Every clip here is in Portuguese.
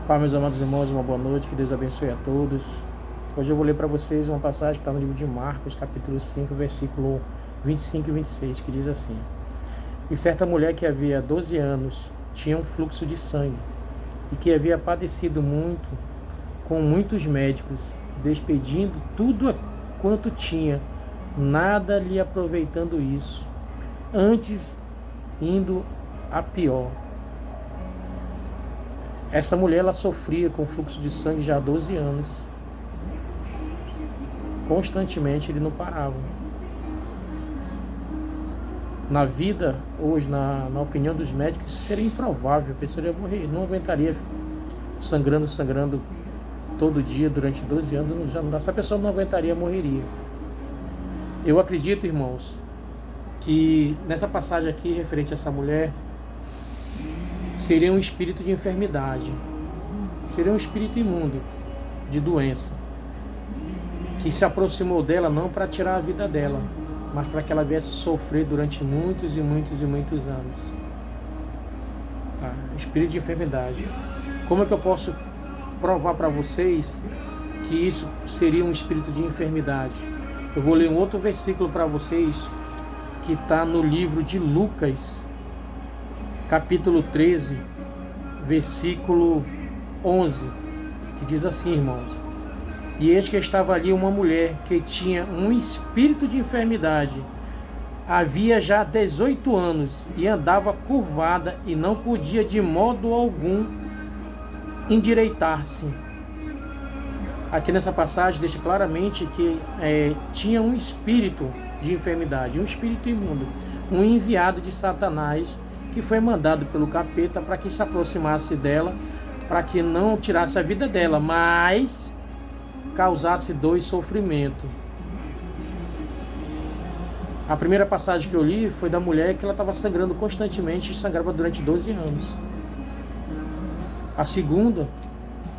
Pai, meus amados irmãos, uma boa noite, que Deus abençoe a todos. Hoje eu vou ler para vocês uma passagem que está no livro de Marcos, capítulo 5, versículo 25 e 26, que diz assim: E certa mulher que havia 12 anos tinha um fluxo de sangue, e que havia padecido muito com muitos médicos, despedindo tudo quanto tinha, nada lhe aproveitando isso, antes indo a pior. Essa mulher, ela sofria com fluxo de sangue já há 12 anos. Constantemente ele não parava. Na vida, hoje, na opinião dos médicos, isso seria improvável. A pessoa ia morrer, não aguentaria sangrando todo dia durante 12 anos. Já não dá. Essa pessoa não aguentaria, morreria. Eu acredito, irmãos, que nessa passagem aqui, referente a essa mulher, seria um espírito de enfermidade, seria um espírito imundo, de doença, que se aproximou dela não para tirar a vida dela, mas para que ela viesse sofrer durante muitos e muitos e muitos anos. Tá? Espírito de enfermidade. Como é que eu posso provar para vocês que isso seria um espírito de enfermidade? Eu vou ler um outro versículo para vocês, que está no livro de Lucas, capítulo 13, versículo 11, que diz assim, irmãos: E eis que estava ali uma mulher que tinha um espírito de enfermidade, havia já 18 anos, e andava curvada, e não podia de modo algum endireitar-se. Aqui nessa passagem deixa claramente que tinha um espírito de enfermidade, um espírito imundo, um enviado de Satanás, que foi mandado pelo capeta para que se aproximasse dela, para que não tirasse a vida dela, mas causasse dor e sofrimento. A primeira passagem que eu li foi da mulher que ela estava sangrando constantemente e sangrava durante 12 anos. A segunda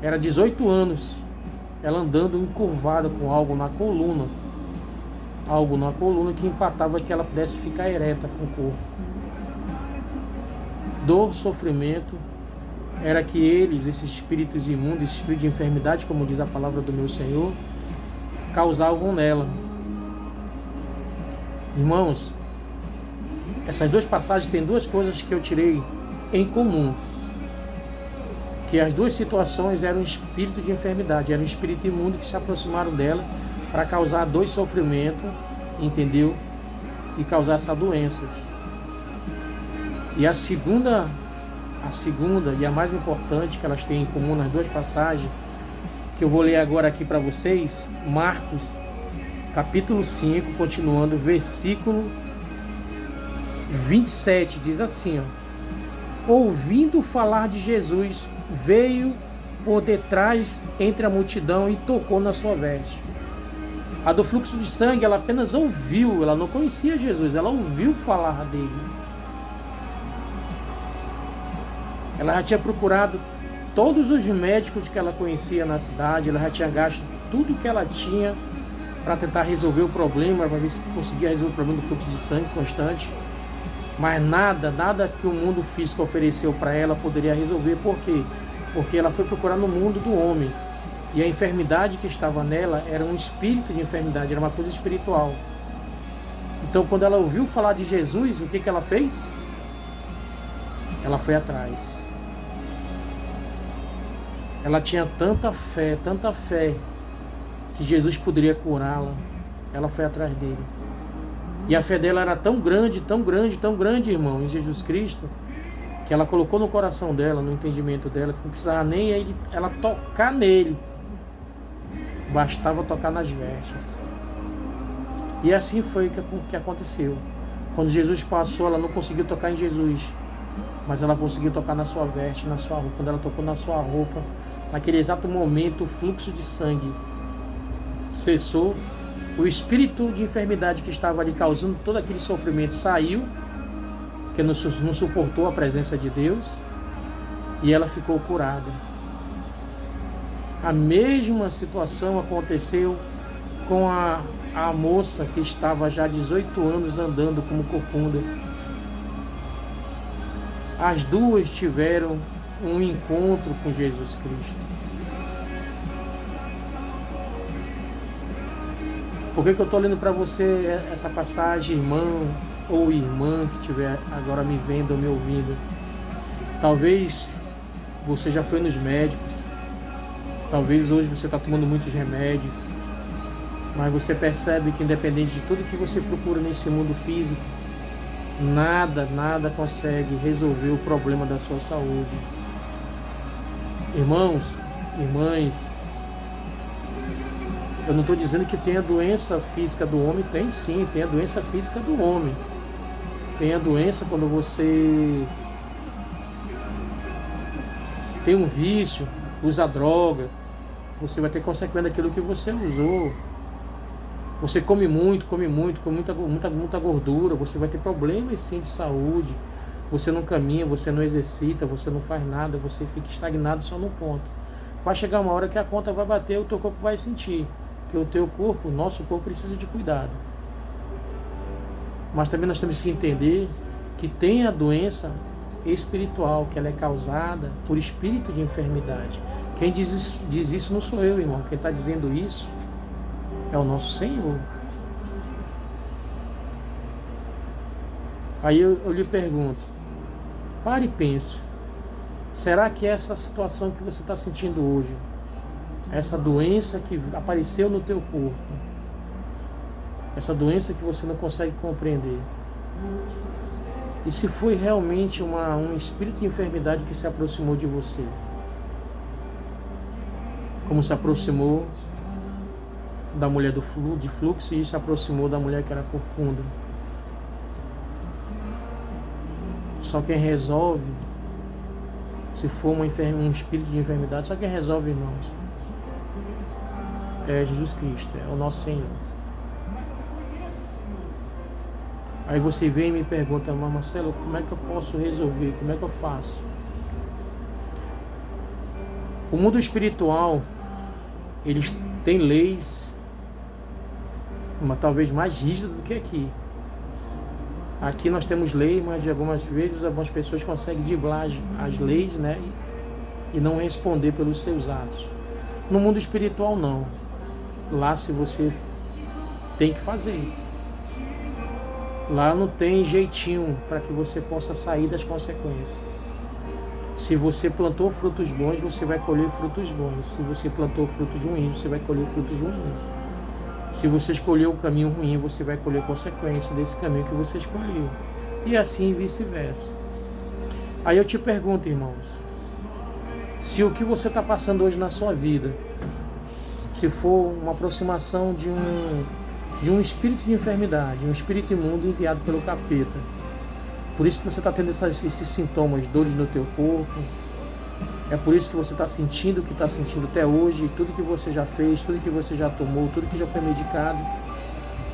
era 18 anos, ela andando encurvada com algo na coluna que empatava que ela pudesse ficar ereta com o corpo. Dor, sofrimento, era que esses espíritos imundos, esse espírito de enfermidade, como diz a palavra do meu Senhor, causavam nela. Irmãos, essas duas passagens têm duas coisas que eu tirei em comum, que as duas situações eram espírito de enfermidade, eram espírito imundo que se aproximaram dela para causar dor e sofrimento, entendeu? E causar essas doenças. E a segunda e a mais importante que elas têm em comum nas duas passagens, que eu vou ler agora aqui para vocês, Marcos, capítulo 5, continuando, versículo 27, diz assim, ó: Ouvindo falar de Jesus, veio por detrás entre a multidão e tocou na sua veste. A do fluxo de sangue, ela apenas ouviu, ela não conhecia Jesus, ela ouviu falar dele. Ela já tinha procurado todos os médicos que ela conhecia na cidade, ela já tinha gasto tudo que ela tinha para tentar resolver o problema, para ver se conseguia resolver o problema do fluxo de sangue constante. Mas nada que o mundo físico ofereceu para ela poderia resolver. Por quê? Porque ela foi procurar no mundo do homem. E a enfermidade que estava nela era um espírito de enfermidade, era uma coisa espiritual. Então, quando ela ouviu falar de Jesus, o que ela fez? Ela foi atrás. Ela tinha tanta fé, que Jesus poderia curá-la. Ela foi atrás dele. E a fé dela era tão grande, irmão, em Jesus Cristo, que ela colocou no coração dela, no entendimento dela, que não precisava nem ela tocar nele. Bastava tocar nas vestes. E assim foi que aconteceu. Quando Jesus passou, ela não conseguiu tocar em Jesus, mas ela conseguiu tocar na sua veste, na sua roupa. Quando ela tocou na sua roupa, naquele exato momento, o fluxo de sangue cessou. O espírito de enfermidade que estava ali causando todo aquele sofrimento saiu, que não suportou a presença de Deus, e ela ficou curada. A mesma situação aconteceu com a moça que estava já há 18 anos andando como corcunda. As duas tiveram um encontro com Jesus Cristo. Por que eu estou lendo para você essa passagem, irmão ou irmã que estiver agora me vendo ou me ouvindo? Talvez você já foi nos médicos, talvez hoje você está tomando muitos remédios, mas você percebe que independente de tudo que você procura nesse mundo físico, nada consegue resolver o problema da sua saúde. Irmãos, irmãs, eu não estou dizendo que tem a doença física do homem, tem sim, tem a doença física do homem. Tem a doença quando você tem um vício, usa droga, você vai ter consequência daquilo que você usou. Você come muito, com muita gordura, você vai ter problemas sim de saúde. Você não caminha, você não exercita, você não faz nada, você fica estagnado só no ponto. Vai chegar uma hora que a conta vai bater, o teu corpo vai sentir que o teu corpo, o nosso corpo precisa de cuidado. Mas também nós temos que entender que tem a doença espiritual, que ela é causada por espírito de enfermidade. Quem diz isso não sou eu, irmão. Quem está dizendo isso é o nosso Senhor. Aí eu lhe pergunto, pare e pense, será que essa situação que você está sentindo hoje, essa doença que apareceu no teu corpo, essa doença que você não consegue compreender, e se foi realmente um espírito de enfermidade que se aproximou de você, como se aproximou da mulher de fluxo e se aproximou da mulher que era corcunda. Só quem resolve, se for um espírito de enfermidade, só quem resolve, irmãos, é Jesus Cristo, é o nosso Senhor. Aí você vem e me pergunta, mas Marcelo, como é que eu posso resolver? Como é que eu faço? O mundo espiritual, eles têm leis, talvez mais rígidas do que aqui. Aqui nós temos lei, mas de algumas vezes algumas pessoas conseguem driblar as leis, né? E não responder pelos seus atos. No mundo espiritual não. Lá se você tem que fazer. Lá não tem jeitinho para que você possa sair das consequências. Se você plantou frutos bons, você vai colher frutos bons. Se você plantou frutos ruins, você vai colher frutos ruins. Se você escolheu o caminho ruim, você vai colher consequências desse caminho que você escolheu. E assim vice-versa. Aí eu te pergunto, irmãos, se o que você está passando hoje na sua vida, se for uma aproximação de um espírito de enfermidade, um espírito imundo enviado pelo capeta, por isso que você está tendo esses sintomas, dores no teu corpo, é por isso que você está sentindo o que está sentindo até hoje, tudo que você já fez, tudo que você já tomou, tudo que já foi medicado,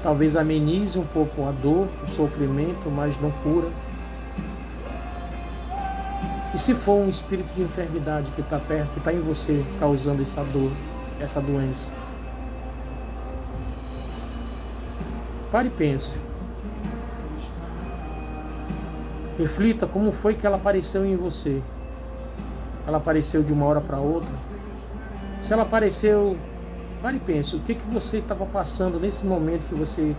talvez amenize um pouco a dor, o sofrimento, mas não cura. E se for um espírito de enfermidade que está perto, que está em você, causando essa dor, essa doença? Pare e pense. Reflita como foi que ela apareceu em você. Ela apareceu de uma hora para outra? Se ela apareceu, pare e pense, o que você estava passando nesse momento que você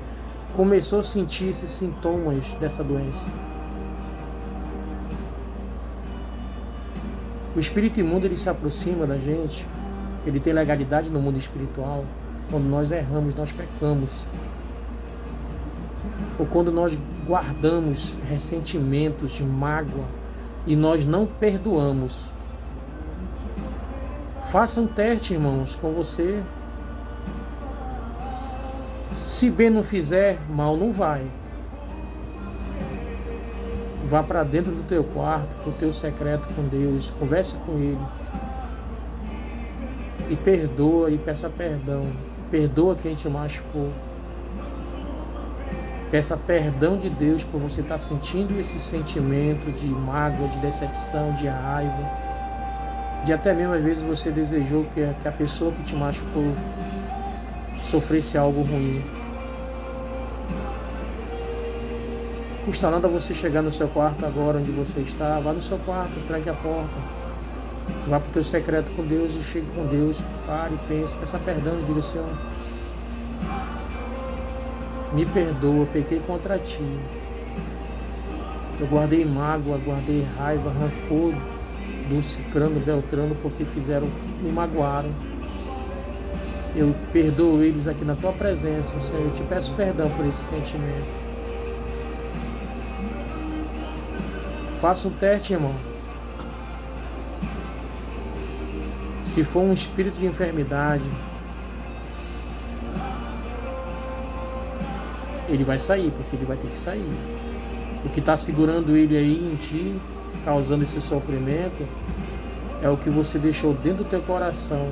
começou a sentir esses sintomas dessa doença? O espírito imundo, ele se aproxima da gente, ele tem legalidade no mundo espiritual quando nós erramos, nós pecamos. Ou quando nós guardamos ressentimentos, mágoa, e nós não perdoamos. Faça um teste, irmãos, com você. Se bem não fizer, mal não vai. Vá para dentro do teu quarto, para o teu secreto com Deus, converse com Ele. E perdoa e peça perdão. Perdoa quem te machucou. Peça perdão de Deus por você estar sentindo esse sentimento de mágoa, de decepção, de raiva. De até mesmo às vezes você desejou que a pessoa que te machucou sofresse algo ruim. Custa nada você chegar no seu quarto agora onde você está, vá no seu quarto, tranque a porta, Vá para o teu secreto com Deus e chegue com Deus. Pare, pense, peça perdão e diga: Senhor, me perdoa, pequei contra ti. Eu guardei mágoa, guardei raiva, rancor do cicrano, beltrano, porque me magoaram. Eu perdoo eles aqui na tua presença, Senhor. Eu te peço perdão por esse sentimento. Faça um teste, irmão. Se for um espírito de enfermidade, ele vai sair, porque ele vai ter que sair. O que está segurando ele aí em ti, causando esse sofrimento, é o que você deixou dentro do teu coração,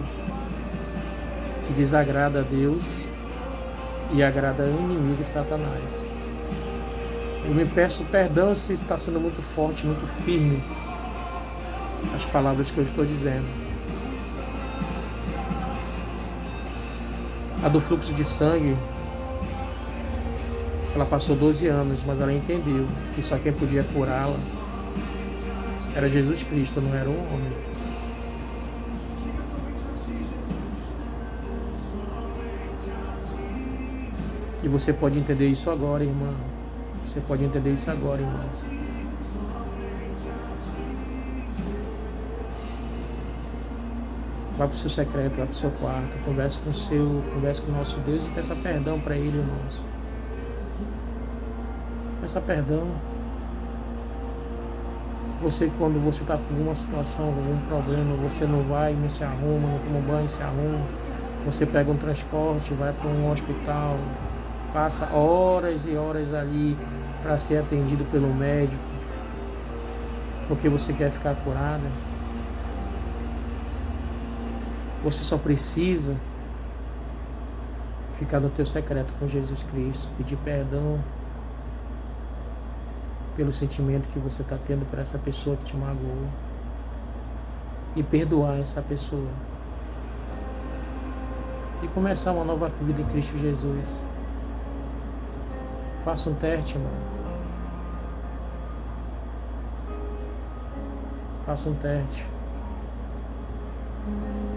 que desagrada a Deus e agrada ao inimigo, Satanás. Eu me peço perdão se está sendo muito forte, muito firme as palavras que eu estou dizendo. A do fluxo de sangue, ela passou 12 anos, mas ela entendeu que só quem podia curá-la era Jesus Cristo, não era um homem. E você pode entender isso agora, irmã. Você pode entender isso agora, irmão. Vá para o seu secreto, vá para o seu quarto, converse com o nosso Deus e peça perdão para Ele, irmãos. Peça perdão. Você, quando você está com alguma situação, algum problema, você não vai, não se arruma, não toma banho, se arruma. Você pega um transporte, vai para um hospital, passa horas e horas ali para ser atendido pelo médico, porque você quer ficar curada. Você só precisa ficar no teu secreto com Jesus Cristo, pedir perdão pelo sentimento que você está tendo por essa pessoa que te magoou e perdoar essa pessoa e começar uma nova vida em Cristo Jesus. Faça um teste, irmão. Faça um teste.